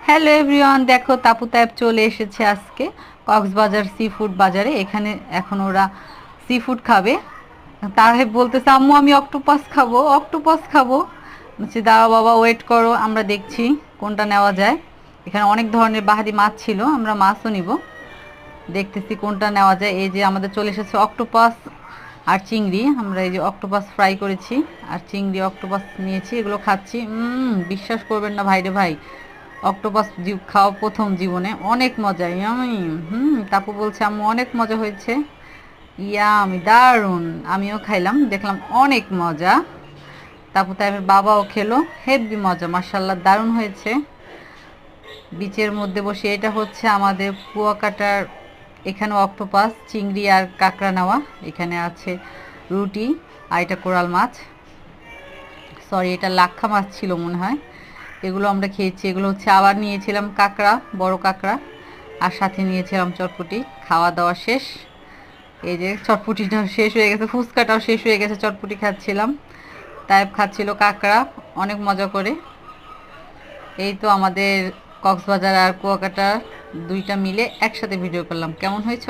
Hello everyone, দেখো Tapu Tayyip চলে এসেছে আজকে কক্সবাজার সি ফুড বাজারে। এখানে এখন ওরা সি ফুড খাবে। তাহে বলতেছে আম্মু আমি অক্টোপাস খাবো, অক্টোপাস খাবো। বলছি দাঁড়াও বাবা, ওয়েট করো, আমরা দেখছি কোনটা নেওয়া যায়। এখানে অনেক ধরনের বাহারি মাছ ছিল, আমরা মাছও নিব। দেখতেছি কোনটা নেওয়া যায়। এই যে আমাদের চলে এসেছে অক্টোপাস আর চিংড়ি। আমরা এই যে অক্টোপাস ফ্রাই করেছি আর চিংড়ি অক্টোপাস নিয়েছি, এগুলো খাচ্ছি। বিশ্বাস করবেন না ভাইরে ভাই, অক্টোপাস খাওয়া প্রথম জীবনে, অনেক মজা, ইয়ামি। তাপু বলছে আম্মু অনেক মজা হয়েছে, ইয়ামি দারুণ। আমিও খাইলাম, দেখলাম অনেক মজা। তাপু তাই আমার বাবাও খেলো, হেভি মজা, মার্শাল্লাহ দারুণ হয়েছে। বিচের মধ্যে বসে, এটা হচ্ছে আমাদের কুয়াকাটার, এখানে অক্টোপাস চিংড়ি আর কাঁকড়া নেওয়া। এখানে আছে রুটি আর এটা কোরাল মাছ, সরি এটা লাক্ষা মাছ ছিল মনে হয়। এগুলো আমরা খেয়েছি। এগুলো হচ্ছে, আবার নিয়েছিলাম কাঁকড়া, বড় কাঁকড়া, আর সাথে নিয়েছিলাম চটপটি। খাওয়া দাওয়া শেষ। এই যে চটপটিটাও শেষ হয়ে গেছে, ফুচকাটাও শেষ হয়ে গেছে, চটপটি খাচ্ছিলাম। তাইব খাচ্ছিল কাঁকড়া, অনেক মজা করে। এই তো আমাদের কক্সবাজার আর কুয়াকাটা দুইটা মিলে একসাথে ভিডিও করলাম। কেমন হয়েছে?